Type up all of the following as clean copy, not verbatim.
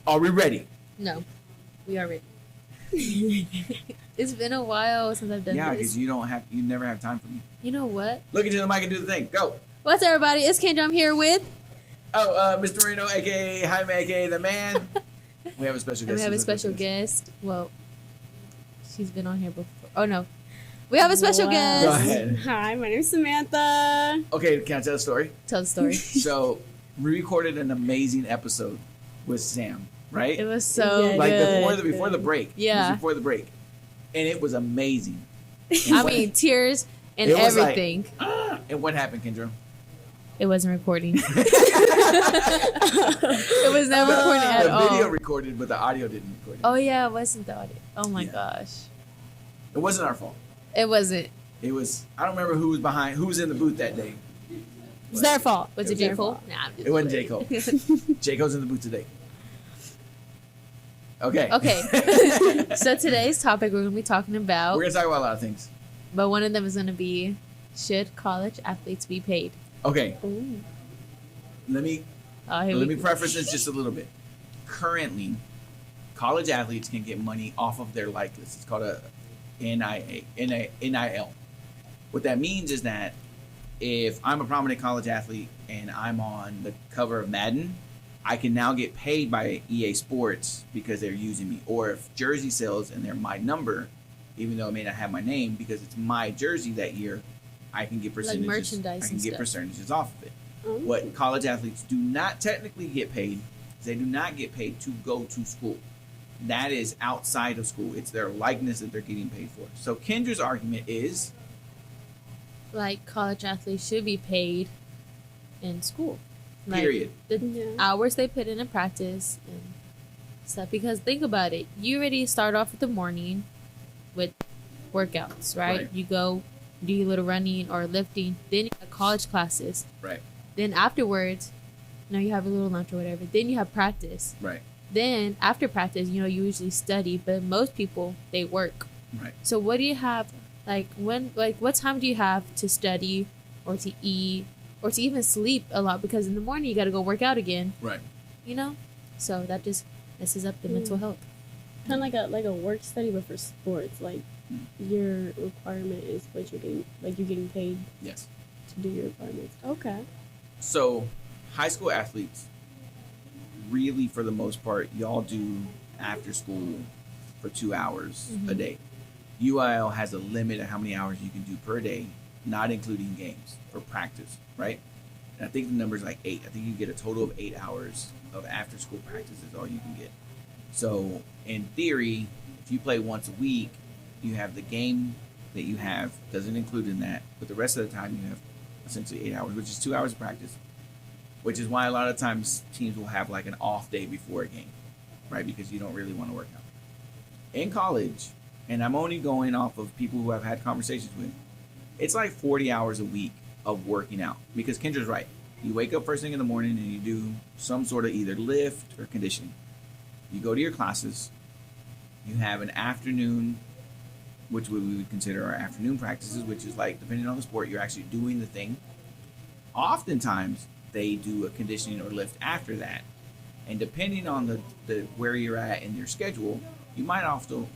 Are we ready? No, we are ready. It's been a while since I've done Yeah, this. because you never have time for me. You know what? Look into the mic and do the thing. Go. What's up, everybody? It's Kendra. I'm here with. Mr. Marino, aka Jaime, aka the man. We have a special And guest. we have a special guest. Well, she's been on here before. Oh no, we have a special Go guest. ahead. Hi, my name's Samantha. Okay, can I tell a story? Tell the story. So, we recorded an amazing episode with Sam, right? It was so Yeah, like good. before the break. Yeah. It was before the break, and it was amazing. I mean, tears and It was like- everything. And what happened, Kendra? It wasn't recording. It was never recording at The all. video recorded, but the audio didn't record. Oh yeah, it wasn't the audio. Oh my Yeah. gosh, It wasn't our fault. it wasn't. It was. I don't remember who was in the booth that day. It's their fault. Was It it was J. their Cole? fault. Nah, I'm just It wasn't J. playing. Cole. J. Cole's in the booth today. Okay. Okay. So today's topic we're gonna be talking about, We're gonna talk about a lot of things. but one of them is gonna be: should college athletes be paid? Okay. Ooh. Let me Here let we me go. preface this just a little bit. Currently, college athletes can get money off of their like list. It's called a NIL. What that means is that if I'm a prominent college athlete and I'm on the cover of Madden, I can now get paid by EA Sports because they're using me. Or if jersey sells and they're my number, even though it may not have my name, because it's my jersey that year, I can get percentages. merchandise I can and get stuff. percentages off of it. Oh. What college athletes do not technically get paid is they do not get paid to go to school. That is outside of school. It's their likeness that they're getting paid for. So Kendra's argument is Like college athletes should be paid in school. Like, period. The Yeah. hours they put in practice and stuff. Because think about it, you already start off with the morning with workouts, right? Right. You go do your little running or lifting, then you have college classes. Right. Then afterwards, you have a little lunch or whatever. Then you have practice. Right. Then after practice, you usually study, but most people they work. Right. So what do you have what time do you have to study or to eat or to even sleep a lot, because in the morning you got to go work out again, Right. So that just messes up the mental health. Kind of like a work study, but for sports. Like your requirement is what you're getting paid Yes. to do your requirements. Okay. So high school athletes, really for the most part, y'all do after school for 2 hours a Mhm. day. UIL has a limit of how many hours you can do per day, not including games for practice, right? And I think the number is like 8. I think you get a total of 8 hours of after school practice is all you can get. So in theory, if you play once a week, you have the game that you have doesn't include in that, but the rest of the time you have essentially 8 hours, which is 2 hours of practice, which is why a lot of times teams will have like an off day before a game, right? Because you don't really want to work out. In college, and I'm only going off of people who I've had conversations with, it's like 40 hours a week of working out. Because Kendra's right. You wake up first thing in the morning and you do some sort of either lift or conditioning. You go to your classes. You have an afternoon, which we would consider our afternoon practices, which is like, depending on the sport, you're actually doing the thing. Oftentimes, they do a conditioning or lift after that. And depending on the where you're at in your schedule, you might also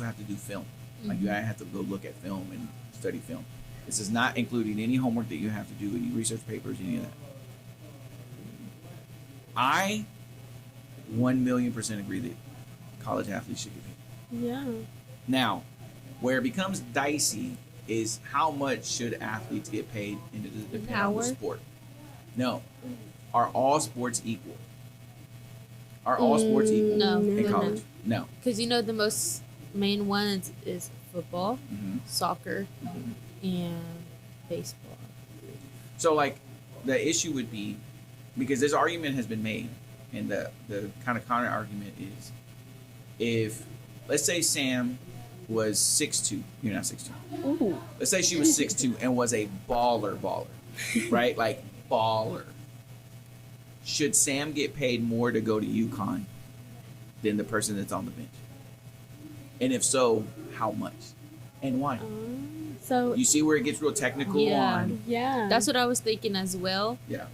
have to do film. Like you might have to go look at film and study film. This is not including any homework that you have to do, any research papers, any of that. I 1,000,000% agree that college athletes should get paid. Yeah. Now, where it becomes dicey is how much should athletes get paid and does it depend on the hour? sport? No. Are all sports equal? Are all sports equal No. in No. college? No. Because the most main ones is football, hmm soccer, and baseball. So, like, the issue would be, because this argument has been made, and the kind of counter argument is, if, let's say Sam was 6'2", you're not 6'2", Ooh. let's say she was 6'2" and was a baller, right? Like, baller. Should Sam get paid more to go to UConn than the person that's on the bench? And if so, how much? And why? So You see where it gets real technical Yeah. on... yeah. That's what I was thinking as well. Yeah.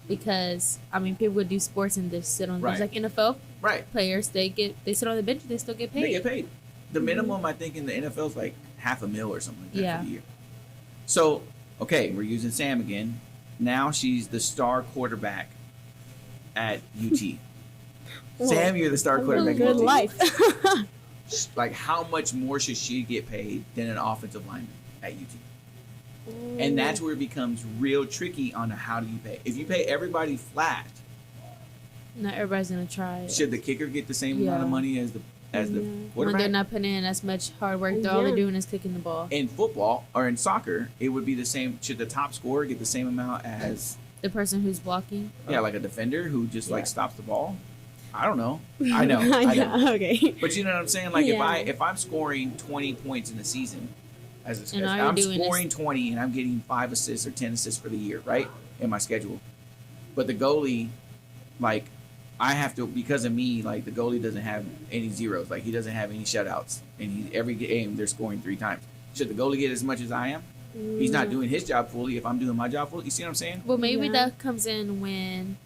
because I mean people would do sports and just sit on the bench. Right. Like NFL Right. players, they sit on the bench, they still get paid. They get paid. The minimum I think in the NFL is like $500,000 or something like that Yeah. for the year. So, okay, we're using Sam again. Now she's the star quarterback at UT. Well, Sam, you're the star A quarterback good at UT. life. Like, how much more should she get paid than an offensive lineman at UT? And that's where it becomes real tricky on how do you pay. If you pay everybody flat, Not everybody's gonna try it. should the kicker get the same amount of Yeah. money as the Yeah. when quarterback? they're not putting in as much hard work. All they're Yeah. doing is kicking the ball. In football or in soccer, it would be the same. Should the top scorer get the same amount as The person who's blocking. like a defender who just like Yeah. stops the ball? I don't know. I know. I know. Okay. But you know what I'm saying? Like Yeah. if I'm scoring 20 points in a season, And all you're I'm doing is- scoring 20 and I'm getting 5 assists or 10 assists for the year, right? In my schedule. But the goalie, like, I have to, because of me, like the goalie doesn't have any zeros. Like he doesn't have any shutouts. And every game they're scoring 3 times. Should the goalie get as much as I am? He's not doing his job fully if I'm doing my job fully. You see what I'm saying? Well, maybe Yeah. that comes in when,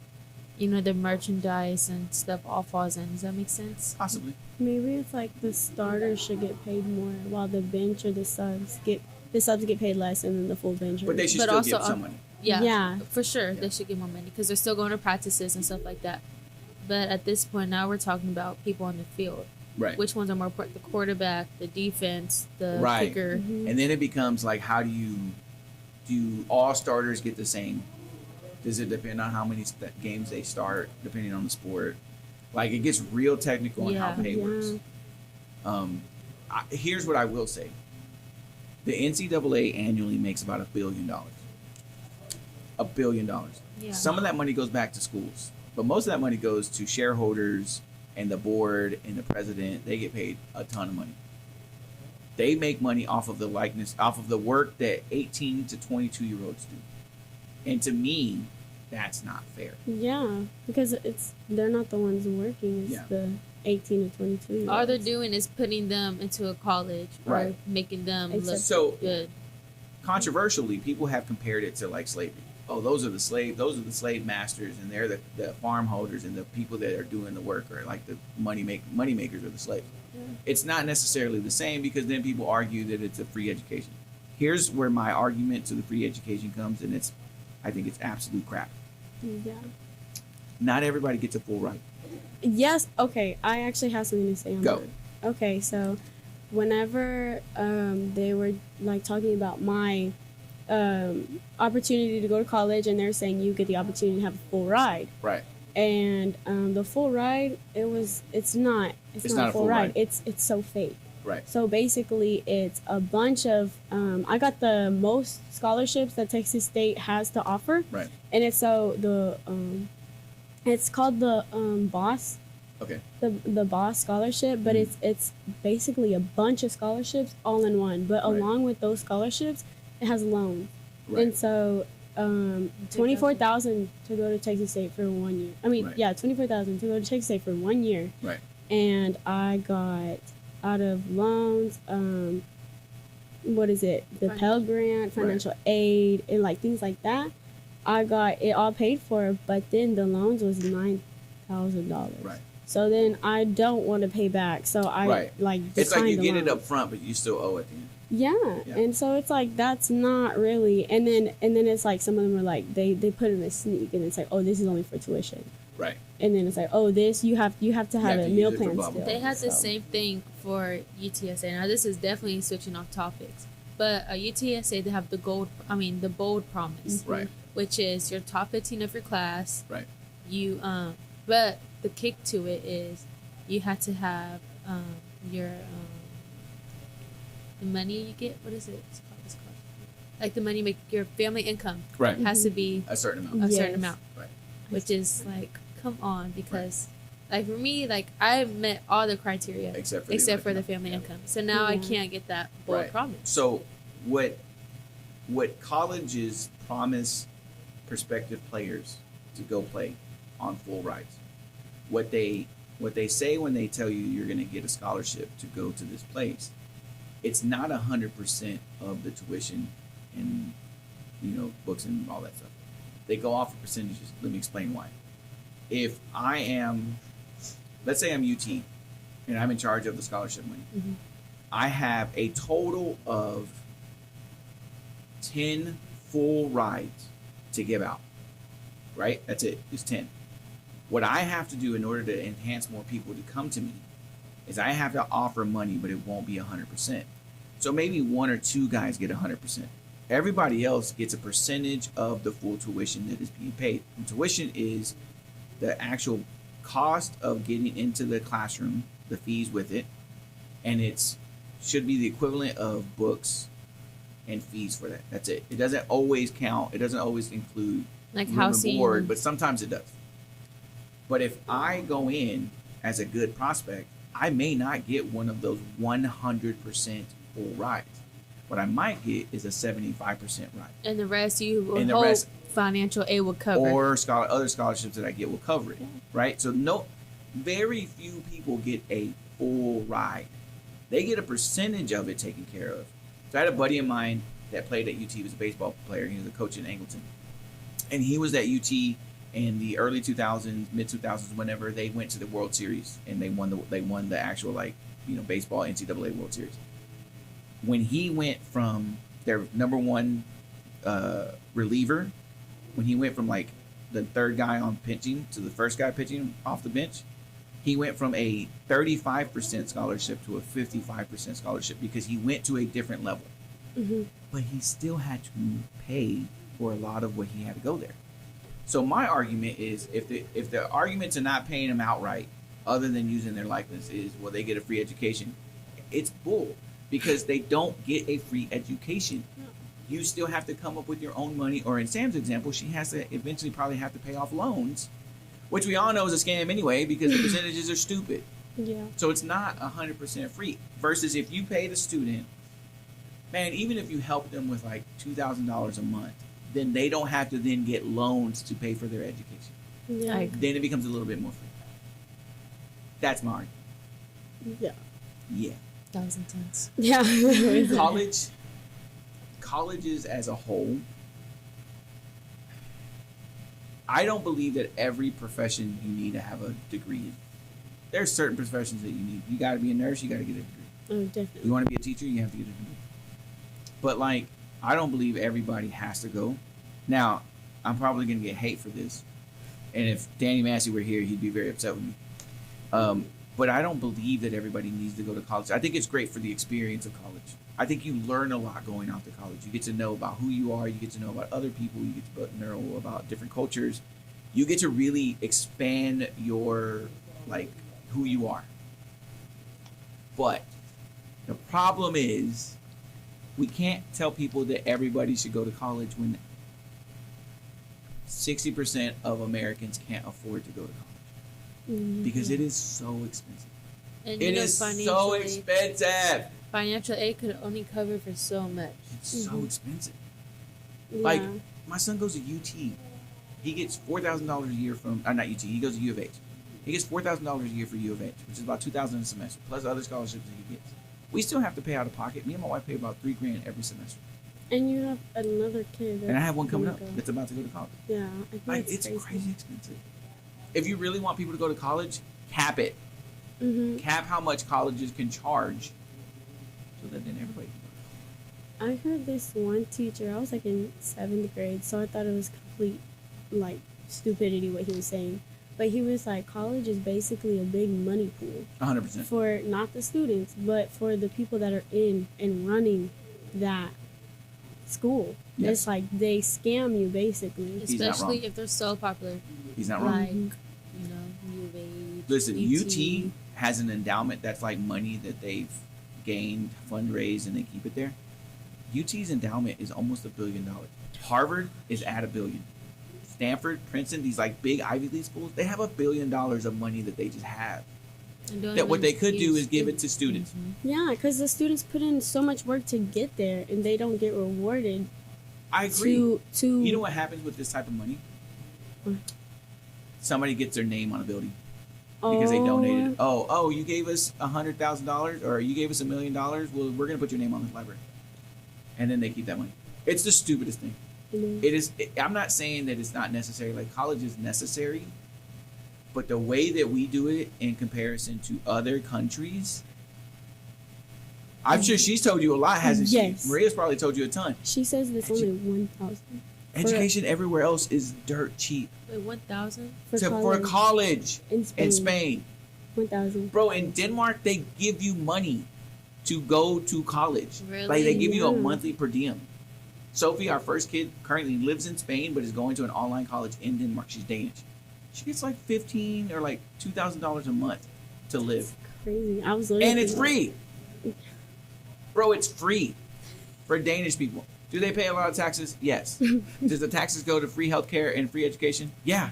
the merchandise and stuff all falls in. Does that make sense? Possibly. Maybe it's like the starters should get paid more, while the bench or the subs get paid less, and then the full bench. But they should But still also give some money. Yeah, Yeah. for sure. Yeah. They should get more money because they're still going to practices and stuff like that. But at this point, now we're talking about people on the field. Right. Which ones are more important? The quarterback, the defense, the Right. kicker. Mhm. And then it becomes like, how do all starters get the same? Does it depend on how many games they start, depending on the sport? Like it gets real technical on how Yeah. pay works. Here's what I will say: the NCAA annually makes about $1 billion. $1 billion. Yeah. Some of that money goes back to schools, but most of that money goes to shareholders and the board and the president. They get paid a ton of money. They make money off of the likeness, off of the work that 18 to 22-year-olds do. And to me, that's not fair. Yeah, because they're not the ones working. It's Yeah. the 18 to 22. All they're doing is putting them into a college or Right. making them look Except- So good. controversially, people have compared it to like slavery. Oh, those are the slave masters, and they're the farm holders and the people that are doing the work, or like the money makers are the slaves. Yeah. It's not necessarily the same, because then people argue that it's a free education. Here's where my argument to the free education comes, and I think it's absolute crap. Yeah. Not everybody gets a full ride. Yes. Okay. I actually have something to say on Go. that. Okay. So, whenever they were like talking about my opportunity to go to college, and they're saying you get the opportunity to have a full ride, Right. and the full ride, it's not a full ride. It's so fake. Right. So basically, it's a bunch of. I got the most scholarships that Texas State has to offer, Right. and it's it's called the BOSS, Okay. the BOSS scholarship, but Mhm. it's basically a bunch of scholarships all in one. But Right. along with those scholarships, it has loans, Right. and so 24,000 to go to Texas State for 1 year. I mean, Right. yeah, 24,000 to go to Texas State for 1 year. Right. And I got out of loans, what is it? The Pell Grant, financial aid, and like things like that. I got it all paid for, but then the loans was $9,000. Right. So then I don't want to pay back. So I Right. like It's like you declined the get it loan. up front, but you still owe at the end. Yeah. Yeah. And so it's like that's not really, and then it's like some of them are like they put in a sneak, and it's like, oh, this is only for tuition. Right. And then it's like, oh, this you have to have have a to meal use it for plan blah, blah, still. blah. They had the So- same thing for UTSA. Now this is definitely switching off topics, but UTSA they have the bold promise, Right. which is your top 15 of your class. Right. You but the kick to it is you had to have your the money you get. What is it? It's called like the money make your family income Right. has to be A certain amount. a certain Yes. amount, Right. which is like come on because. Like for me, like I met all the criteria Except for the family Yeah. income. So now I Yeah. can't get that bold Right. promise. So what colleges promise prospective players to go play on full rides? What they say when they tell you you're going to get a scholarship to go to this place, it's not 100% of the tuition and books and all that stuff. They go off of percentages. Let me explain why. If I am, let's say I'm UT, and I'm in charge of the scholarship money, Mhm. I have a total of 10 full rides to give out. Right? That's it. It's 10. What I have to do in order to enhance more people to come to me is I have to offer money, but it won't be 100%. So maybe one or two guys get 100%. Everybody else gets a percentage of the full tuition that is being paid. And tuition is the actual cost of getting into the classroom, the fees with it, and it's should be the equivalent of books and fees for that. That's it. It doesn't always count. It doesn't always include Like room and housing. board, but sometimes it does. But if I go in as a good prospect, I may not get one of those 100% full rides. What I might get is a 75% ride. And the rest you will And the hope rest- financial aid will cover. Or other scholarships that I get will cover it, right? So very few people get a full ride. They get a percentage of it taken care of. So I had a buddy of mine that played at UT. He was a baseball player. He was a coach in Angleton, and he was at UT in the early 2000s, mid 2000s, whenever they went to the World Series and they won the actual baseball NCAA World Series. When he went from their number one reliever, when he went from like the third guy on pitching to the first guy pitching off the bench, he went from a 35% scholarship to a 55% scholarship because he went to a different level. Mm-hmm. But he still had to pay for a lot of what he had to go there. So my argument is, if the argument to not paying them outright, other than using their likeness, is well they get a free education, it's bull, because they don't get a free education. No. You still have to come up with your own money, or in Sam's example, she has to eventually probably have to pay off loans, which we all know is a scam anyway because the percentages are stupid. Yeah. So it's not 100% free. Versus if you pay the student, man, even if you help them with like $2,000 a month, then they don't have to then get loans to pay for their education. Yeah. Then it becomes a little bit more free. That's my argument. Yeah. Yeah. That was intense. Yeah. Colleges as a whole, I don't believe that every profession you need to have a degree in. There's certain professions that you need. You got to be a nurse, you got to get a degree. Oh, definitely. You want to be a teacher, you have to get a degree. But like, I don't believe everybody has to go. Now, I'm probably going to get hate for this. And if Danny Massey were here, he'd be very upset with me. But I don't believe that everybody needs to go to college. I think it's great for the experience of college. I think you learn a lot going off to college. You get to know about who you are. You get to know about other people. You get to know about different cultures. You get to really expand your, like, who you are. But the problem is, we can't tell people that everybody should go to college when 60% of Americans can't afford to go to college Mhm. because it is so expensive. And It is so expensive. Financial aid could only cover for so much. It's so expensive. Yeah. Like, my son goes to UT. He gets $4,000 a year from, not UT, he goes to U of H. He gets $4,000 a year for U of H, which is about $2,000 a semester, plus other scholarships that he gets. We still have to pay out of pocket. Me and my wife pay about $3,000 every semester. And you have another kid. And I have one coming up gonna go. that's about to go to college. Yeah. I think Like, that's it's crazy expensive. If you really want people to go to college, cap it. Mm-hmm. Cap how much colleges can charge so that then everybody can go. I heard this one teacher. I was like in 7th grade, so I thought it was complete like stupidity what he was saying. But he was like, college is basically a big money pool 100%. for not the students, but for the people that are in and running that school. Yes. It's like they scam you basically. He's not Especially wrong. if they're so popular. He's not wrong. Like, you know, U of H. Listen, UT. UT has an endowment that's like money that they've gained, fundraised, and they keep it there. UT's endowment is almost $1 billion. Harvard is at $1 billion. Stanford, Princeton, these like big Ivy League schools, they have $1 billion of money that they just have. And don't That what even they could do use is give it to students. Mhm. Yeah, because the students put in so much work to get there, and they don't get rewarded. I agree. To You know what happens with this type of money? What? Somebody gets their name on a building because they donated. Oh, you gave us $100,000 or you gave us $1 million. Well, we're gonna put your name on this library, and then they keep that money. It's the stupidest thing. It is. I'm not saying that it's not necessary. Like college is necessary, but the way that we do it in comparison to other countries, I'm sure she's told you a lot, hasn't Yes. she? Maria's probably told you a ton. She says it's only 1,000 Education everywhere else is dirt cheap. Wait, 1,000? For college in Spain. in Spain, 1,000. bro. In Denmark, they give you money to go to college. Really? Like they give you a Yeah. monthly per diem. Sophie, our first kid, currently lives in Spain, but is going to an online college in Denmark. She's Danish. She gets like $15 or like $2,000 a month to live, Crazy. I was literally and it's thinking free, bro. It's free for Danish people. Do they pay a lot of taxes? Yes. Does the taxes go to free healthcare and free education? Yeah.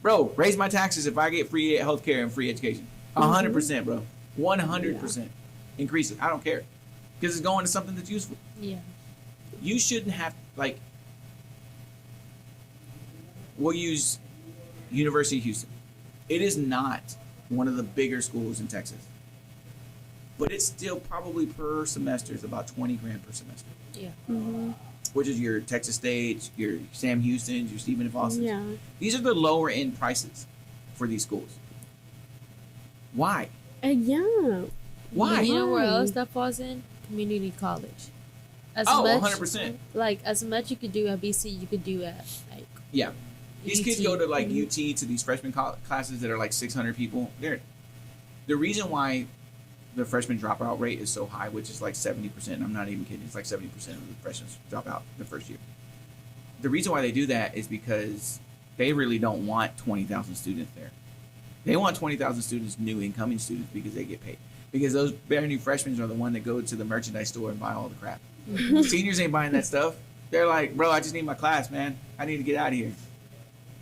Bro, raise my taxes if I get free healthcare and free education. 100%, bro. 100%. Increase it. I don't care. Because it's going to something that's useful. Yeah. You shouldn't have, like, we'll use University of Houston. It is not one of the bigger schools in Texas. But it's still probably per semester is about 20 grand per semester. Yeah. Mm-hmm. Which is your Texas State, your Sam Houston, your Stephen F. Austin. Yeah. These are the lower end prices for these schools. Why? Yeah. Why? You know where Why? else that falls in? Community college. As Oh, much, 100%. Like, as much you could do at BC, you could do at, like, Yeah. These kids UT. go to like UT to these freshman classes that are like 600 people. The reason why the freshman dropout rate is so high, which is like 70%. I'm not even kidding. It's like 70% of the freshmen drop out the first year. The reason why they do that is because they really don't want 20,000 students there. They want 20,000 students, new incoming students, because they get paid. Because those brand new freshmen are the one that go to the merchandise store and buy all the crap. Seniors ain't buying that stuff. They're like, bro, I just need my class, man. I need to get out of here.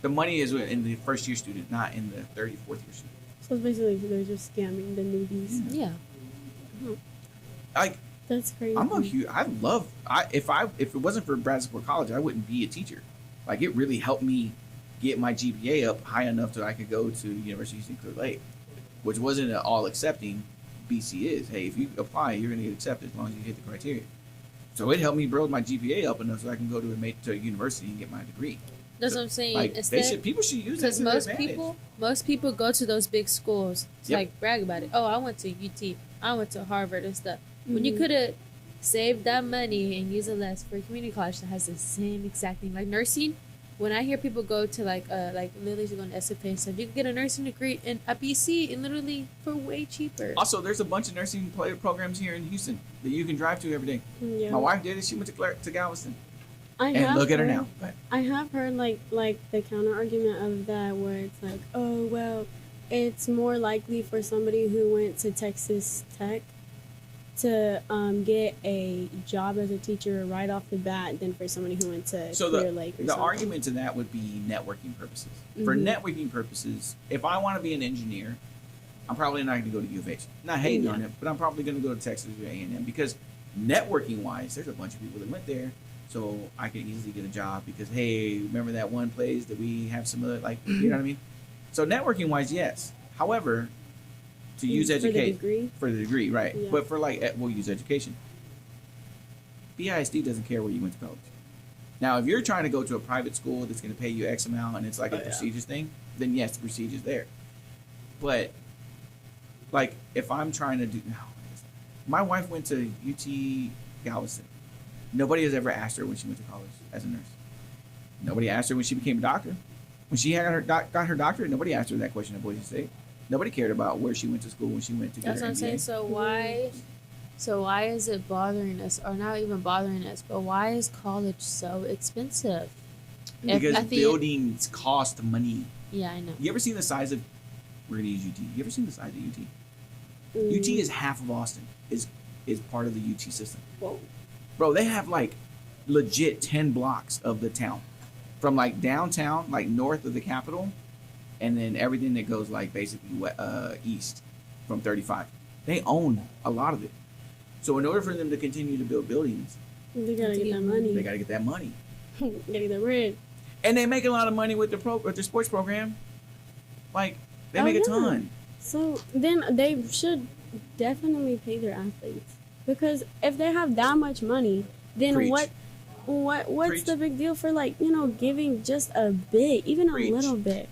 The money is in the first year student, not in the 30th, fourth year student. So basically, they're just scamming the newbies. yeah. Like, That's crazy. I'm a huge. If it wasn't for Bradford College, I wouldn't be a teacher. Like, it really helped me get my GPA up high enough that I could go to University of Houston Clear Lake, which wasn't an all accepting. BC is. Hey, if you apply, you're gonna get accepted as long as you hit the criteria. So it helped me build my GPA up enough so I can go to a university and get my degree. That's what I'm saying. Like, Instead, people should use that because to their advantage. most people go to those big schools to Yep. like brag about it. Oh, I went to UT. I went to Harvard and stuff. When you Mhm. could have saved that money and used it less for a community college that has the same exact thing. Like nursing, when I hear people go to like literally to go to SFA and stuff, you can get a nursing degree at BC and literally for way cheaper. Also, there's a bunch of nursing programs here in Houston that you can drive to every day. Yeah. My wife did it. She went to Galveston. I And have look at her heard- now. But I have heard like the counter argument of that where it's like, oh well, it's more likely for somebody who went to Texas Tech to get a job as a teacher right off the bat than for somebody who went to So Clear Lake or the something. argument to that would be networking purposes. For Mhm. networking purposes, if I want to be an engineer, I'm probably not going to go to U of H. Not hating on Yeah. it, but I'm probably going to go to Texas or A&M because networking wise, there's a bunch of people that went there, so I can easily get a job because hey, remember that one place that we have some other you know what I mean? So networking wise, yes. However, to use For the education degree. for the degree, right? Yeah. But for we'll use education. BISD doesn't care where you went to college. Now, if you're trying to go to a private school that's going to pay you X amount and it's like a prestigious thing, then yes, the prestigious there. But like, if I'm trying to do, my wife went to UT Galveston. Nobody has ever asked her when she went to college as a nurse. Nobody asked her when she became a doctor. When she had got her doctorate, nobody asked her that question at Boise State. Nobody cared about where she went to school when she went to get That's her what I'm saying. MBA. So why is it bothering us, or not even bothering us, but why is college so expensive? Because at the- buildings cost money. Yeah, I know. You ever seen the size of? We're gonna use UT. You ever seen the size of UT? Mm. UT is half of Austin. Is part of the UT system. Whoa. Bro, they have like legit 10 blocks of the town, from like downtown, like north of the Capitol, and then everything that goes like basically east from 35. They own a lot of it. So in order for them to continue to build buildings, They gotta get that money. they got to get that money, Gotta get that bread. and they make a lot of money with the sports program. Like they Oh, make a yeah. ton. So then they should definitely pay their athletes because if they have that much money, then Preach. what? what's Preach. the big deal for, like, giving just a bit, even Preach. a little bit,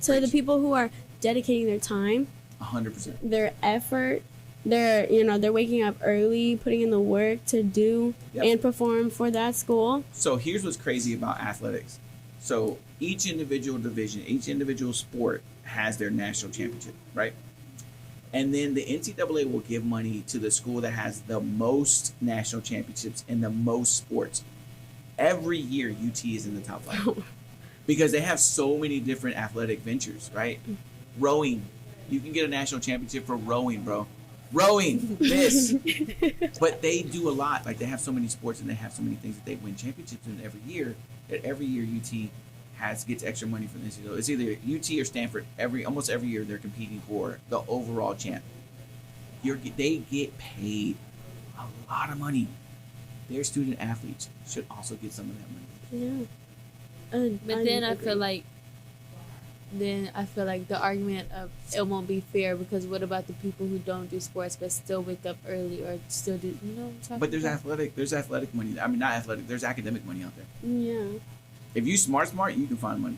to the Preach. people who are dedicating their time, 100%. their effort, they're waking up early, putting in the work to do Yep. and perform for that school. So here's what's crazy about athletics. So each individual division, each individual sport has their national championship, right? And then the NCAA will give money to the school that has the most national championships in the most sports. Every year, UT is in the top 5 because they have so many different athletic ventures, right? Rowing, you can get a national championship for rowing, bro. Rowing, miss. But they do a lot. Like, they have so many sports and they have so many things that they win championships in every year, that every year UT gets extra money from this. It's either UT or Stanford. Almost every year they're competing for the overall champ. They get paid a lot of money. Their student athletes should also get some of that money. Yeah. But then I feel like the argument of it won't be fair because what about the people who don't do sports but still wake up early or still do, you know what I'm talking But there's about? athletic money. I mean, not athletic. There's academic money out there. Yeah. If you smart, you can find money.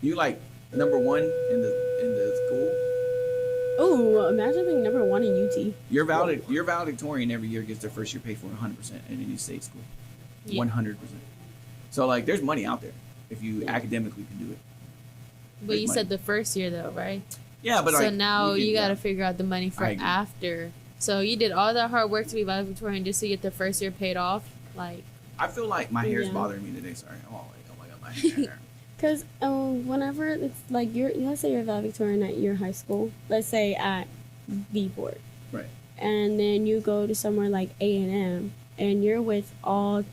You like number one in the school. Oh, imagine being number 1 in UT. Your valedictorian every year gets their first year paid for 100% in any state school. Yeah. 100%. So like, there's money out there if you academically can do it. But you money. said the first year though, right? Yeah, but so like, now you got to yeah. figure out the money for I agree. after. So you did all that hard work to be valedictorian just to get the first year paid off. Like, I feel like my hair is Yeah. bothering me today. Sorry. I'm all like, oh my god, my hair. Because whenever it's like let's say you're valedictorian at your high school, let's say at V-Board, Right. and then you go to somewhere like A&M, and you're with all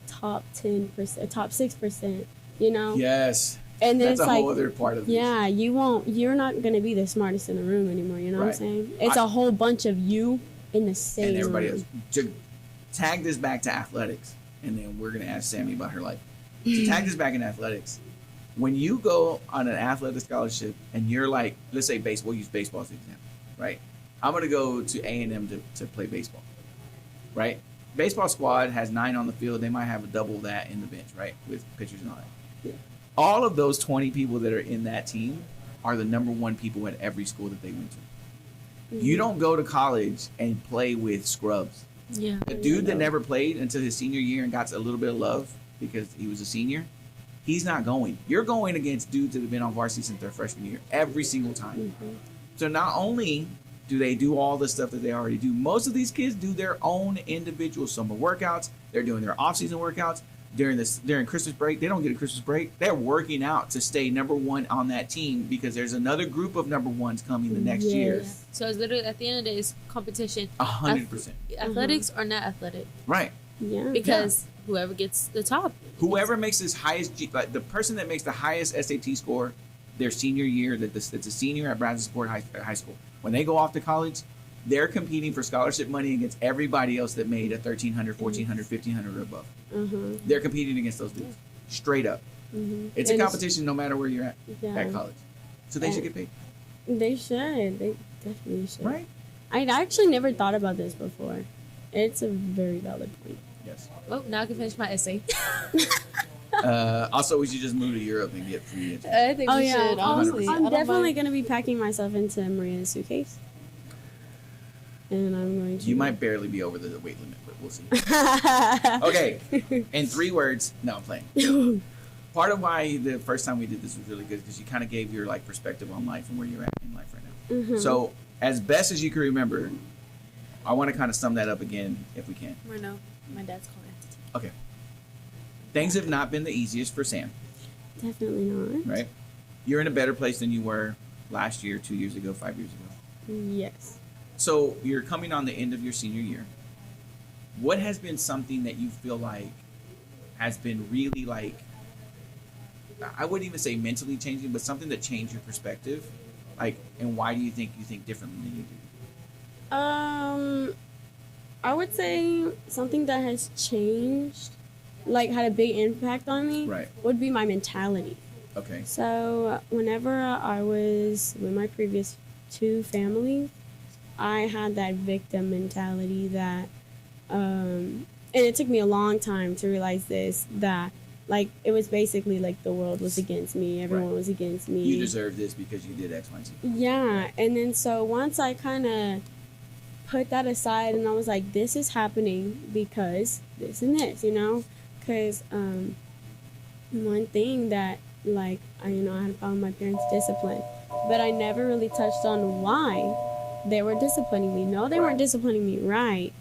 top 10%, top 6%, Yes. and then That's it's a like, whole other part of this. yeah, you're not gonna be the smartest in the room anymore. You know what I'm Right. saying? It's a whole bunch of you in the same And everybody room. else. To tag this back to athletics, and then we're gonna ask Sammy about her life. To tag this back in athletics, when you go on an athletic scholarship and you're like, let's say baseball, we'll use baseball as an example, right? I'm gonna go to A&M to play baseball, right? Baseball squad has 9 on the field. They might have a double that in the bench, right, with pitchers and all that. Yeah. All of those 20 people that are in that team are the number 1 people at every school that they went to. You don't go to college and play with scrubs. yeah. A dude that never played until his senior year and got a little bit of love because he was a senior, he's not going. You're going against dudes that have been on varsity since their freshman year every single time. So not only do they do all the stuff that they already do, most of these kids do their own individual summer workouts. They're doing their off-season workouts. During Christmas break, they don't get a Christmas break. They're working out to stay number 1 on that team because there's another group of number 1s coming the next year. Yes. So it's literally at the end of the day, it's competition. 100%. Athletics or not athletic, Right. Yeah. because whoever gets the top. Whoever makes this highest, like the person that makes the highest SAT score their senior year, that's a senior at Bradensport High School, when they go off to college, they're competing for scholarship money against everybody else that made a 1,300, 1,400, 1,500 or above. They're competing against those dudes, straight up. It's a And competition no matter where you're at Yeah. college. So they should get paid, They should. They definitely should. right? I actually never thought about this before. It's a very valid point. Yes. Oh, now I can finish my essay. Also, we should just move to Europe and get free education. I think we should, I'm- honestly. I I'm don't definitely mind. going to be packing myself into Maria's suitcase. And I'm going to. You might barely be over the weight limit, but we'll see. Okay, in 3 words. No, I'm playing. Part of why the first time we did this was really good because you kind of gave your like perspective on life and where you're at in life right now. So, as best as you can remember, I want to kind of sum that up again if we can. Or no, my dad's calling. Okay. Things have not been the easiest for Sam, Definitely not. right? You're in a better place than you were last year, 2 years ago, 5 years ago. Yes. So you're coming on the end of your senior year. What has been something that you feel like has been really like, I wouldn't even say mentally changing, but something that changed your perspective? Like, and why do you think differently than you do? I would say something that has changed, like had a big impact on me, Right. would be my mentality. Okay. So whenever I was with my previous 2 families, I had that victim mentality that and it took me a long time to realize this, that like it was basically like the world was against me, everyone Right. was against me. You deserve this because you did X, Y, and Z. Yeah, and then so once I kind of put that aside and I was like, this is happening because this and this, you know? Because one thing that, like, I had a problem with my parents' discipline, but I never really touched on why they were disciplining me. No, they weren't disciplining me right,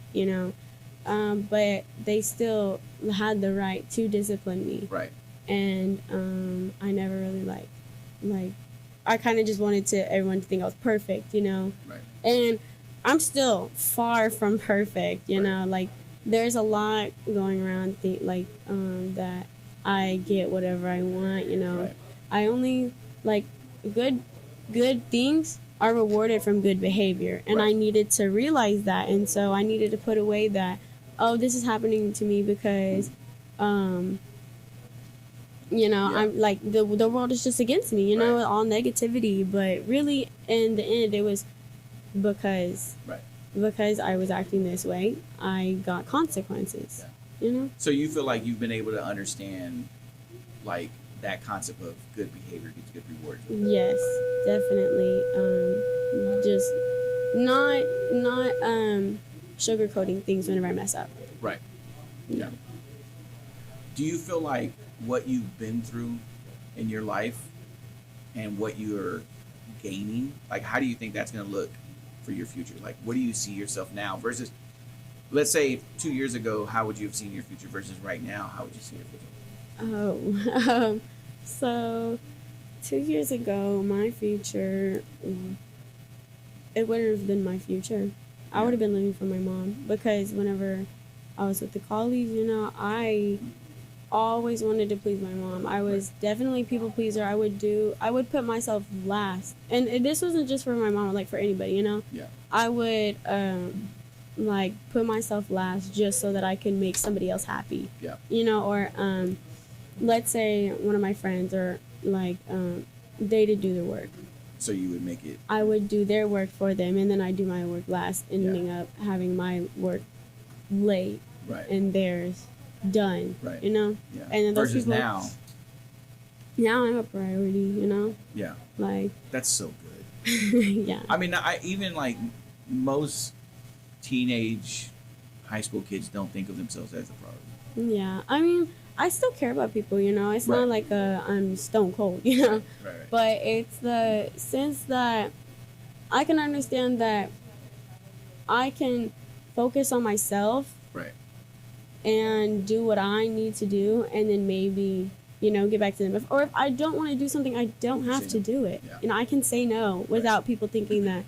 but they still had the right to discipline me. Right. And I never really like I kind of just wanted everyone to think I was perfect, Right. and I'm still far from perfect, like there's a lot going around that I get whatever I want, Right. I only like good things are rewarded from good behavior, and I Right. needed to realize that, and so I needed to put away that, oh, this is happening to me because Yeah. I'm like the world is just against me, Right. all negativity, but really in the end it was because Right. I was acting this way, I got consequences. So you feel like you've been able to understand, like, that concept of good behavior gets good rewards. Yes, definitely. Just not sugarcoating things whenever I mess up. Right. Yeah. Do you feel like what you've been through in your life and what you're gaining, like, how do you think that's going to look for your future? Like, what do you see yourself now versus, let's say 2 years ago, how would you have seen your future versus right now, how would you see your future? Oh, so 2 years ago, my future, it wouldn't have been my future. I would have been living for my mom, because whenever I was with the colleagues, I always wanted to please my mom. I was definitely a people pleaser. I would put myself last. And this wasn't just for my mom, like for anybody, Yeah. I would like put myself last just so that I can make somebody else happy. Yeah. Or let's say one of my friends, or like they did do their work. So you would make it. I would do their work for them, and then I do my work last, ending up having my work late Right. and theirs done. Right. Yeah. Yeah. And then those versus people, now. now I'm a priority. Yeah. Like That's so good. yeah. I mean, I even like most teenage high school kids don't think of themselves as a priority. Yeah. I mean, I still care about people. It's Right. not like I'm stone cold. Right. But it's the sense that I can understand that I can focus on myself Right. and do what I need to do, and then maybe, get back to them. Or if I don't want to do something, I don't have to do it. Yeah. I can say no without people thinking that,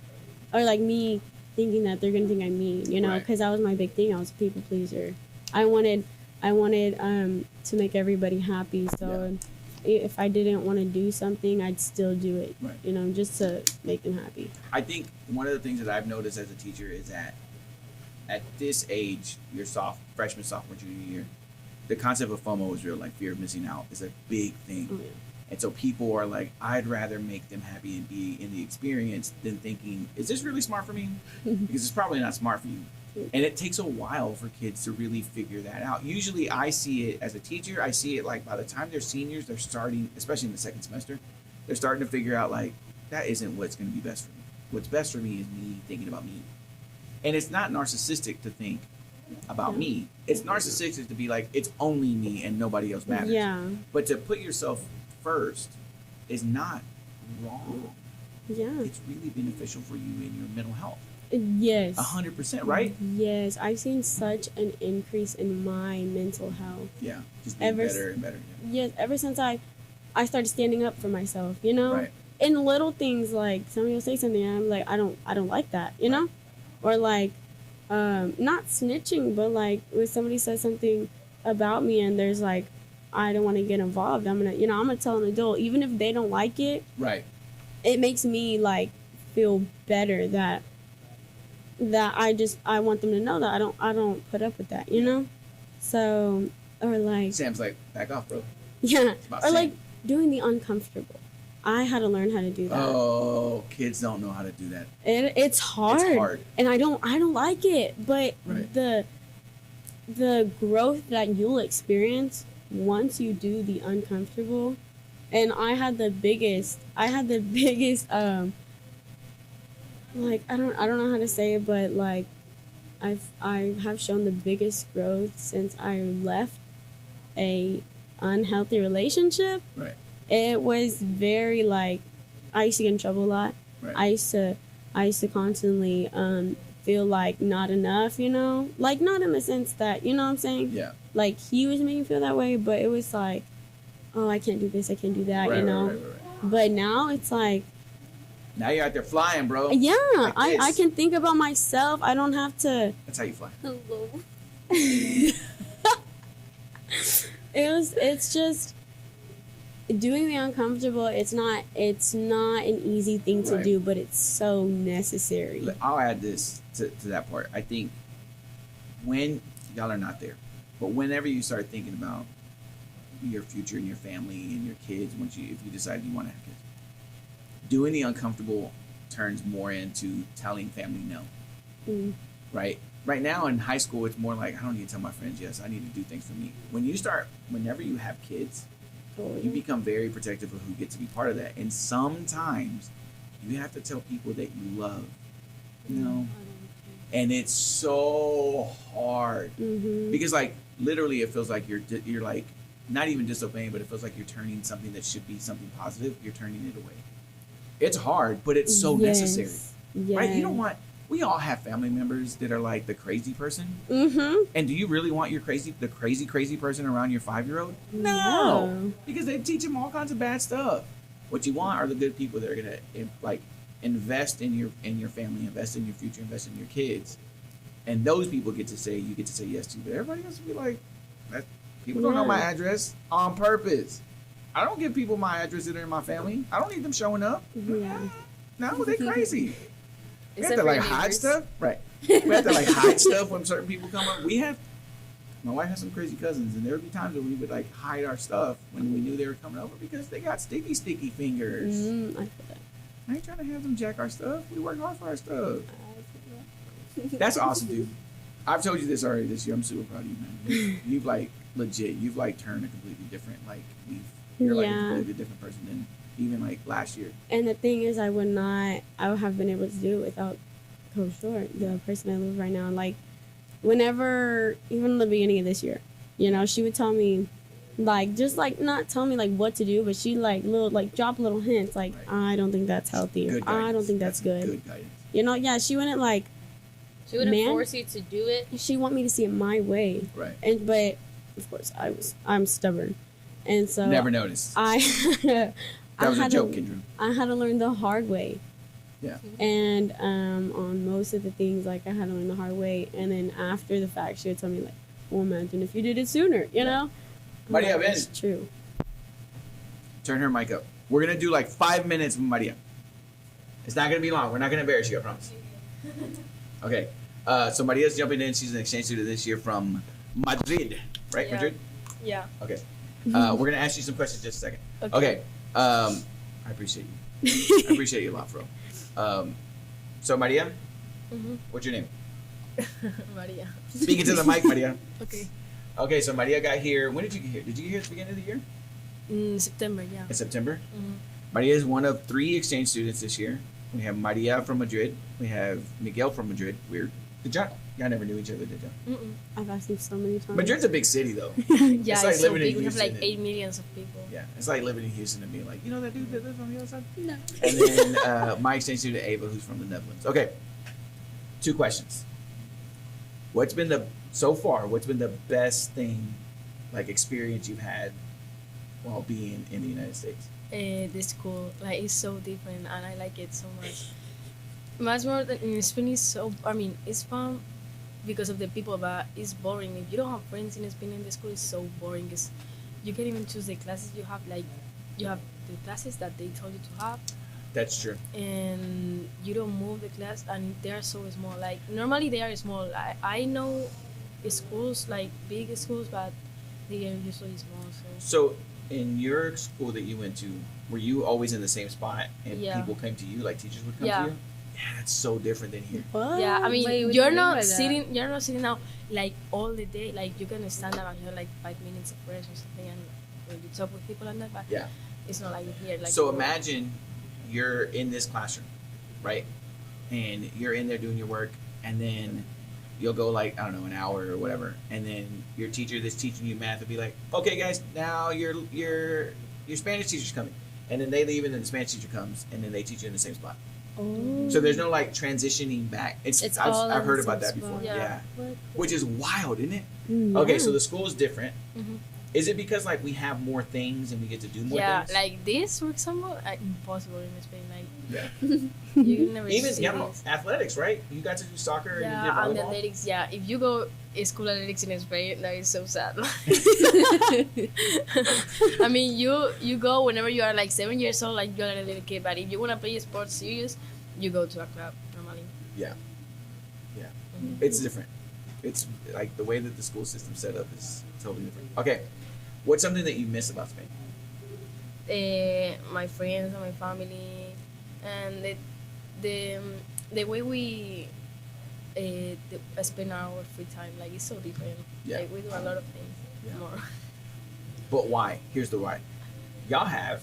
or like me thinking that they're going to think I'm mean, Right. because that was my big thing. I was a people pleaser. I wanted to make everybody happy. So if I didn't want to do something, I'd still do it, Right. just to make them happy. I think one of the things that I've noticed as a teacher is that at this age, your freshman, sophomore, junior year, the concept of FOMO is real. Like, fear of missing out is a big thing. Oh, yeah. And so people are like, I'd rather make them happy and be in the experience than thinking, is this really smart for me? Because it's probably not smart for you. And it takes a while for kids to really figure that out. Usually I see it as a teacher, I see it like by the time they're seniors, they're starting, especially in the second semester, they're starting to figure out, like, that isn't what's going to be best for me. What's best for me is me thinking about me. And it's not narcissistic to think about me. It's narcissistic to be like, it's only me and nobody else matters. Yeah. But to put yourself first is not wrong. Yeah. It's really beneficial for you in your mental health. Yes. 100%, right? Yes. I've seen such an increase in my mental health. Yeah. Just being Ever better and better. Yes, ever since I started standing up for myself, Right. In little things, like somebody will say something and I'm like, I don't like that, Or like not snitching, but like when somebody says something about me and there's like, I don't want to get involved, I'm gonna tell an adult, even if they don't like it. Right. It makes me like feel better that I want them to know that I don't put up with that, So, or like, Sam's like, back off, bro. yeah, about or like Sam. doing the uncomfortable. I had to learn how to do that. Oh, kids don't know how to do that. It's hard. It's hard. And I don't like it, but Right. the growth that you'll experience once you do the uncomfortable. And I had the biggest like I don't know how to say it, but like I have shown the biggest growth since I left a unhealthy relationship. Right. It was very like I used to get in trouble a lot. Right. I used to constantly feel like not enough, you know? Like not in the sense that, you know what I'm saying? Yeah. Like he was making me feel that way, but it was like, oh, I can't do this, I can't do that, Right, you know? right. But now it's like, Now you're out there flying, bro. yeah, Like I this. can think about myself. I don't have to. That's how you fly. Hello. It's just doing the uncomfortable. It's not an easy thing to Right. do, but it's so necessary. I'll add this to that part. I think when y'all are not there, but whenever you start thinking about your future and your family and your kids, if you decide you want to have kids, doing the uncomfortable turns more into telling family no. Mm. Right? Right now in high school, it's more like I don't need to tell my friends yes. I need to do things for me. Whenever you have kids, you become very protective of who gets to be part of that, and sometimes you have to tell people that you love. You know. And it's so hard because, like, literally, it feels like you're like not even disobeying, but it feels like you're turning something that should be something positive. You're turning it away. It's hard, but it's so necessary, right? You don't want. We all have family members that are like the crazy person. Mm-hmm. And do you really want the crazy person around your 5-year-old? No, Because they teach them all kinds of bad stuff. What you want are the good people that are gonna like invest in your family, invest in your future, invest in your kids, and those people you get to say yes to. But everybody else will be like, people don't know my address on purpose. I don't give people my address that are in my family. I don't need them showing up. Yeah. No, they crazy. We have Except to for like your hide neighbors. stuff, right? We have to like hide stuff when certain people come up. My wife has some crazy cousins, and there would be times where we would like hide our stuff when we knew they were coming over because they got sticky fingers. I feel that. I ain't trying to have them jack our stuff. We work hard for our stuff. That's awesome, dude. I've told you this already this year. I'm super proud of you, man. You've like legit. You've like turned a completely different like you're like a completely different person than even like last year. And the thing is, I would have been able to do it without Coach Short, the person I live with right now. Like, whenever, even in the beginning of this year, you know, she would tell me, like, just like not tell me like what to do, but she like drop little hints, like, Right. I don't think that's healthy. Good I don't guidance. think that's good. Good guidance. You know, yeah, she wouldn't like. She wouldn't Man. force you to do it. She want me to see it my way, Right. but of course I'm stubborn, and so Never noticed. I. That was a had joke, to, Kendra. I had to learn the hard way. Yeah. And on most of the things, like I had to learn the hard way. And then after the fact, she would tell me like, "Well, imagine if you did it sooner," you know. Maria, ven. It's true. Turn her mic up. We're gonna do like 5 minutes with Maria. It's not gonna be long. We're not gonna embarrass you, I promise. Okay. So Maria's jumping in. She's an exchange student this year from Madrid, right? Yeah. Madrid. Yeah. Okay. We're gonna ask you some questions in just a second. Okay. I appreciate you. I appreciate you a lot, bro. So Maria, what's your name? Maria. Speaking to the mic, Maria. Okay. Okay, so Maria got here. When did you get here? Did you get here at the beginning of the year? In September, yeah. In September? Mhm. Maria is one of 3 exchange students this year. We have Maria from Madrid. We have Miguel from Madrid. Weird. Did y'all never knew each other, did y'all? Mm-mm. I've asked him so many times. Madrid's a big city, though. Yeah, It's like it's so living in big. We have like Houston 8 millions of people. Yeah, it's like living in Houston and being like, you know that dude that lives on the other side? No. And then my exchange student, Ava, who's from the Netherlands. Okay, 2 questions. What's been the best thing, like experience you've had while being in the United States? The school, like, it's so different, and I like it so much. Much more than in Spain is so. I mean, it's fun because of the people, but it's boring. If you don't have friends in Spain, in the school is so boring. It's, you can't even choose the classes you have. Like, you have the classes that they told you to have, That's true. and you don't move the class, and they are so small. Like, normally they are small. I know schools, like big schools, but they are usually small. So, in your school that you went to, were you always in the same spot and Yeah. people came to you, like teachers would come Yeah. to you? Yeah. man, that's so different than here. What? Yeah, I mean, Wait, what do you you're mean by not that? sitting. You're not sitting out like all the day. Like you can stand up and you have like 5 minutes of rest or something, and when you talk with people and that. But Yeah. it's not like here. Like So imagine you're in this classroom, right? And you're in there doing your work, and then you'll go like, I don't know, an hour or whatever, and then your teacher that's teaching you math will be like, okay guys, now your Spanish teacher's coming. And then they leave and then the Spanish teacher comes and then they teach you in the same spot. Oh. So there's no like transitioning back. It's I've, all I've in heard the about same that before. spot. Yeah. Yeah. What? Which is wild, isn't it? Mm, Okay, yeah. so the school is different. Mhm. Is it because like we have more things and we get to do more yeah, things? like this, for example, impossible in Spain. Like Yeah. you never Even see this. athletics, right? You got to do soccer and you Yeah, did and the volleyball. athletics. Yeah, if you go school athletics in Spain, that is so sad. I mean, you go whenever you are like 7 years old, like you're a little kid. But if you wanna play sports serious, you go to a club normally. Yeah. Yeah. Mhm. It's different. It's like the way that the school system's set up is totally different. Okay. What's something that you miss about Spain? My friends and my family, and the way we spend our free time, like it's so different. Yeah. Like we do a lot of things Yeah. more. But why? Here's the why. Y'all have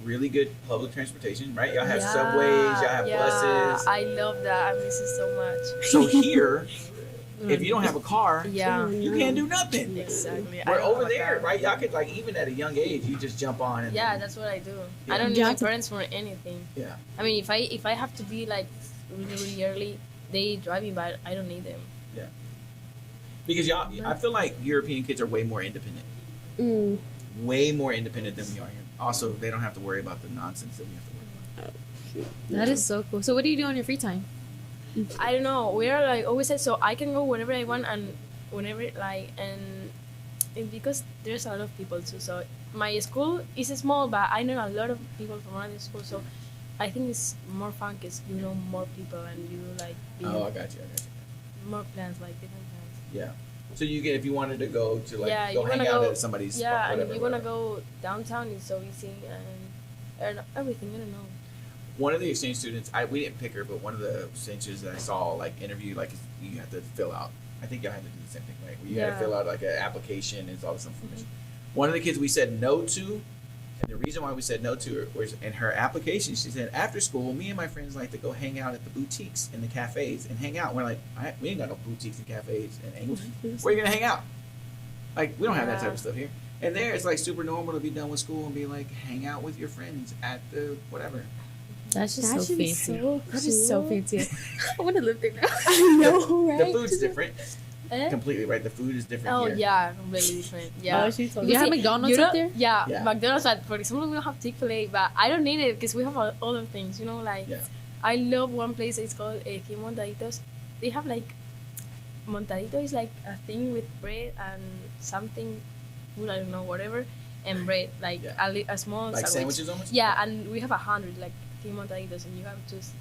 really good public transportation, right? Y'all have subways, y'all have buses. I love that. I miss it so much. So here, if you don't have a car, Yeah, Oh, you no. can't do nothing. exactly. I Where don't over have a there, car. right? Y'all could like even at a young age, you just jump on and Yeah, that's what I do. Yeah. I don't need my That's a- parents for anything. yeah. I mean, if I have to be like really early, they drive me, but I don't need them. Because y'all, I feel like European kids are way more independent. Mm. Way more independent than we are here. Also, they don't have to worry about the nonsense that we have to worry about. That is so cool. So what do you do on your free time? I don't know. We're like always said, so I can go whenever I want and whenever like and because there's a lot of people too. So my school is small, but I know a lot of people from other schools. So I think it's more fun because you know more people and you like be Oh, I got you. more plans, like different plans. Yeah. So you get if you wanted to go to like Yeah, go you hang wanna out go- at somebody's Yeah, spot, and whatever, if you wanna whatever. go downtown, it's so easy and everything. I don't know. One of the exchange students, we didn't pick her, but one of the exchange students that I saw like interview, like you have to fill out. I think y'all had to do the same thing, right? Where you had to Yeah. fill out like an application and all this information. One of the kids we said no to, and the reason why we said no to her was in her application. She said after school, me and my friends like to go hang out at the boutiques and the cafes and hang out. We're like, we ain't got no boutiques and cafes in England. Where you gonna hang out? Like we don't have that type of stuff here. And there, it's like super normal to be done with school and be like hang out with your friends at the whatever. That's just That so should be fancy. so That is so cool. fancy. I want to live there now. I know, right? The food's different, Eh? completely right. The food is different Oh here. yeah, completely different. Yeah. Oh, she told You me. have see, McDonald's you up don't- there? Yeah, Yeah. McDonald's. For example, we don't have Chick-fil-A, but I don't need it because we have other things. You know, like Yeah. I love one place. It's called Aquí Montaditos. They have like montadito is like a thing with bread and something, food, I don't know, whatever, and bread, like Yeah. a small Like sandwich. sandwiches almost. Yeah, and we have 100 like Aquí Montaditos, and you have just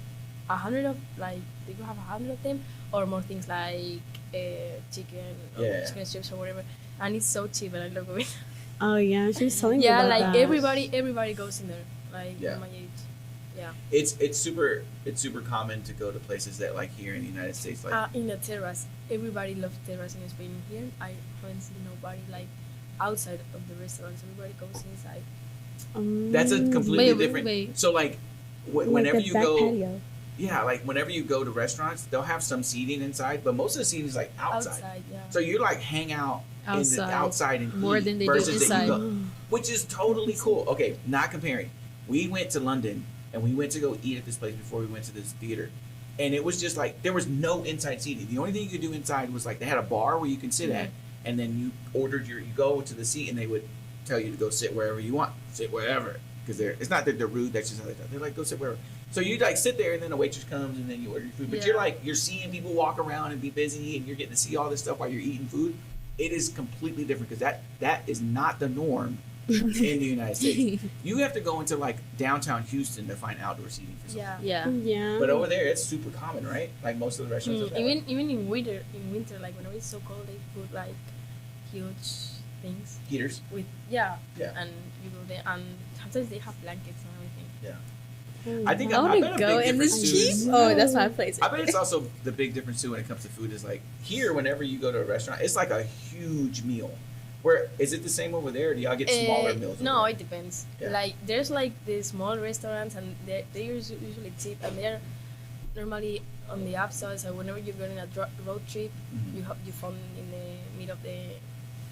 100 of like you have 100 of them or more things like chicken or Yeah. chicken strips or whatever, and it's so cheap and I love it. Oh yeah, she was telling me Yeah, about like that. everybody goes in there, like Yeah. my age. Yeah. It's super common to go to places that like here in the United States, like In the terrace, everybody loves terrace in Spain. Here, I haven't seen nobody like outside of the restaurants. Everybody goes inside. that's a completely Wait, different. wait. So like Like whenever the you back go, patio. yeah, like whenever you go to restaurants, they'll have some seating inside, but most of the seating is like outside. Yeah. So you like hang out in the Outside. outside and More eat than they do versus that you inside. go, which is totally cool. Okay, not comparing. We went to London and we went to go eat at this place before we went to this theater, and it was just like there was no inside seating. The only thing you could do inside was like they had a bar where you can sit at, and then you you go to the seat and they would tell you to go sit wherever you want, sit wherever, because it's not that they're rude. That's just how they talk. They're like go sit wherever. So you like sit there and then the waitress comes and then you order your food. But Yeah. you're like you're seeing people walk around and be busy and you're getting to see all this stuff while you're eating food. It is completely different because that is not the norm in the United States. You have to go into like downtown Houston to find outdoor seating for something. Yeah. Yeah. Yeah. But over there, it's super common, right? Like most of the restaurants. have that. Even in winter, like whenever it's so cold, they put like huge things heaters. with Yeah. and you go there and sometimes they have blankets and everything. I think I I want bet to a go big and difference it's too cheap. is- Oh, that's my place. I bet it's also the big difference too when it comes to food is like here, whenever you go to a restaurant, it's like a huge meal. Where is it the same over there? Or do y'all get smaller meals? No, over it depends. Yeah. Like there's like the small restaurants and they're usually cheap and they're normally on the upside. So whenever you're going on a road trip, Mhm. you found in the middle of the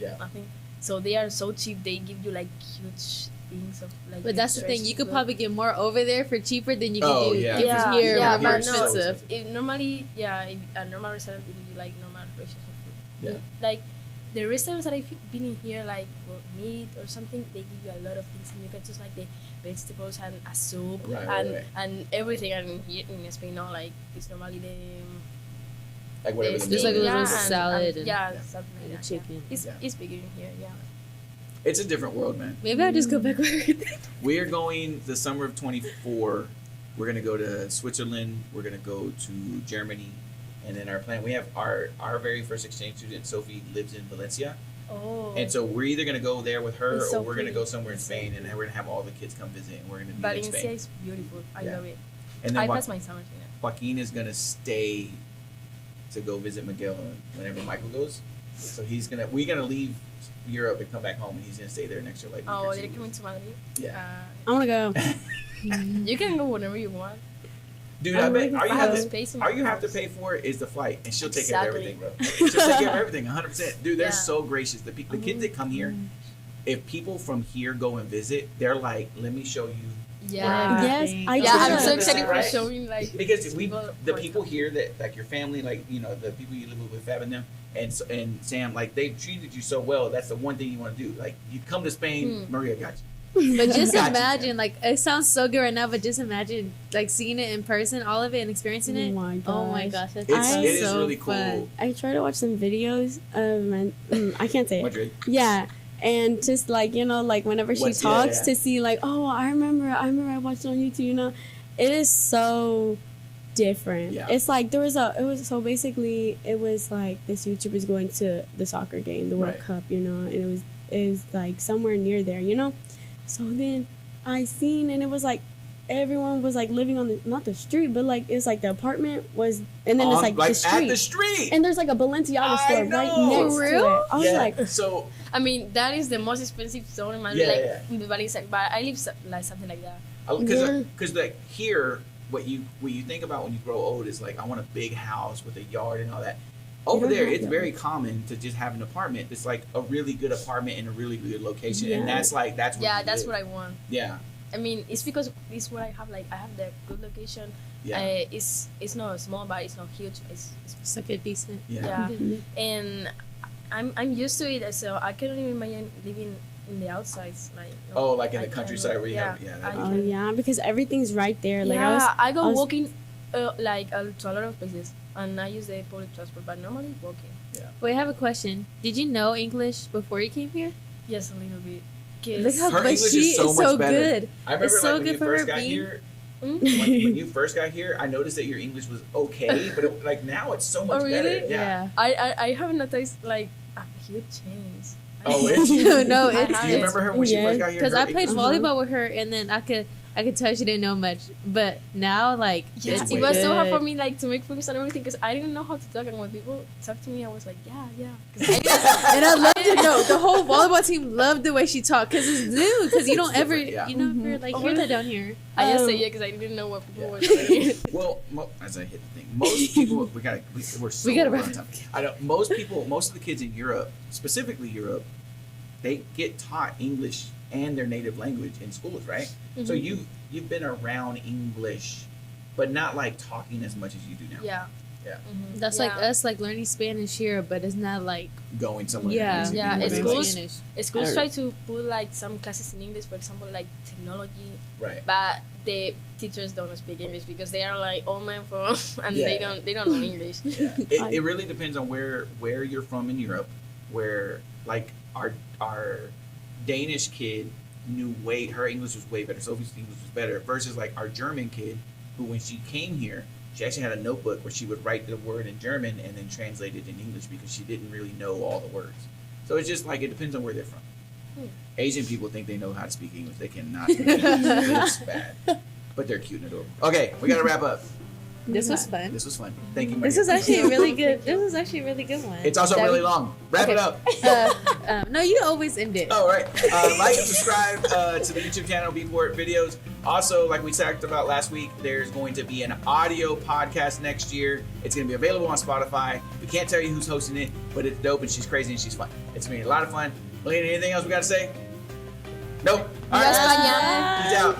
Yeah. nothing. So they are so cheap. They give you like huge things of like. But that's the thing. You could probably get more over there for cheaper than you Oh, could do yeah. get Yeah, from here. yeah, or more but no, expensive. normally, if a normal restaurant will give you like normal prices of food. Yeah. Like the restaurants that I've been in here, like meat or something, they give you a lot of things, and you can just like the vegetables and a soup Right. and everything. And here in Spain, no, like it's normally the Like whatever the Just like a meal little is. salad and- yeah, Yeah. something like and that. chicken. Yeah. Yeah. It's bigger in here, yeah. It's a different world, man. Maybe I'll just go back where everything. We're going the summer of 24. We're gonna go to Switzerland. We're gonna go to Germany, and then our plan. We have our very first exchange student, Sophie, lives in Valencia, Oh. and so we're either gonna go there with her, It's so or we're gonna go pretty. somewhere in It's so Spain, and pretty. we're gonna have all the kids come visit, and we're gonna be in Valencia Spain. is beautiful. I Yeah. love it. And I then passed my summers in it. Joaquin is gonna stay to go visit Miguel whenever Michael goes. So we're gonna leave Europe and come back home, and he's gonna stay there next year. Like Oh, because they're he coming was- to Madrid. Yeah. I want to go. You can go whenever you want. Dude, I bet all you I have have to space in all my you have to house. pay for is the flight, and she'll take Exactly. care of everything, bro. She'll take care of everything, 100%. Dude, they're Yeah. so gracious. The kids that come here, if people from here go and visit, they're like, "Let me show you." Yeah. Yes, I Yeah, I'm did. so excited Right? for showing like Because the for- people here that like your family, like the people you live with Fab and them, and Sam, like they treated you so well. That's the one thing you want to do. Like you come to Spain, Maria got you. But just Gotcha. imagine, like, it sounds so good right now, but just imagine, like, seeing it in person, all of it, and experiencing it. Oh my Oh my gosh. gosh, that It sounds is so really cool. fun. I try to watch some videos of I can't say it. Madrid. Yeah. And just like, like whenever she What's- yeah, talks yeah. to see like, oh, I remember I watched it on YouTube, it is so different. Yeah. It's like it was like this YouTuber's going to the soccer game, the World Right. Cup, and it was like somewhere near there, So then I seen, and it was like everyone was like living on not the street, but like it's like the apartment was, and then it's like the street. at the street. And there's like a Balenciaga I store right know. next For to real? it. I was yeah. like, So I mean, that is the most expensive zone in Madrid, Yeah, like yeah. in the Valencia. But I live like something like that. Yeah. because like here, what you think about when you grow old is like I want a big house with a yard and all that. Over don't there, have it's that. very common to just have an apartment that's like a really good apartment in a really good location, and Yeah. that's what Yeah, you that's live. what I want. Yeah, I mean, it's because it's what I have. Like I have the good location. yeah, It's not small, but it's not huge. It's It's like a decent. yeah. yeah. And I'm used to it, so I cannot even imagine living in the outsides, like Oh, like in I the countryside cannot- where you have that'd be oh cool. yeah, because everything's right there. Like yeah, I go I was- walking to a lot of places, and I use the public transport, but normally walking. Wait, I have a question. Did you know English before you came here? Yes, a little bit. Look how Her but English she is so is much so better. good. I remember It's so like when good you for first her got being- here. Hmm? When you first got here, I noticed that your English was okay, but like now it's so much Oh, really? better. Yeah. I have noticed like a huge change. Oh, it's No, I it's- Do you remember her when she Yeah. first got here? Because Her I played English- volleyball with her, and then I could tell she didn't know much, but now like Yeah, it's it was so hard good. for me like to make focus on everything because I didn't know how to talk, and when people talk to me, I was like, yeah. 'Cause I didn't- And I loved it. No, the whole volleyball team loved the way she talked because it's new. Because you don't It's ever, different, yeah. you know, ever like hear that down here. I just Um, say yeah because I didn't know what people Yeah. were saying. Well, as I hit the thing, most people we're so We gotta over wrap on it time. I don't. Most of the kids in Europe, specifically Europe, they get taught English and their native language in schools, right? So Mhm. you've been around English, but not like talking as much as you do now. Yeah. Yeah. Mhm. That's like us, like learning Spanish here, but it's not like Going somewhere. yeah, else and Yeah, doing it's what they cool. like. Spanish. Schools try to put like some classes in English, for example, like technology, Right. but the teachers don't speak English because they are like old men from and Yeah. they don't know English. Yeah. It really depends on where you're from in Europe, where like our Danish kid knew her English was way better. Sophie's English was better versus like our German kid, who when she came here, she actually had a notebook where she would write the word in German and then translate it in English because she didn't really know all the words. So it's just like it depends on where they're from. Hmm. Asian people think they know how to speak English. They cannot speak English. It's bad. but they're cute and adorable. Okay, we gotta wrap up. This was fun. This was fun. Thank you, This Maria. was actually a really good. This was actually a really good one. It's also That really we- long. Wrap it up. No, you always end it. Oh, right. Like and subscribe to the YouTube channel, Beatport Videos. Also, like we talked about last week, there's going to be an audio podcast next year. It's going to be available on Spotify. We can't tell you who's hosting it, but it's dope and she's crazy and she's fun. It's going to be a lot of fun. Lena, anything else we got to say? Nope. All right, Yes, guys. España. Peace out.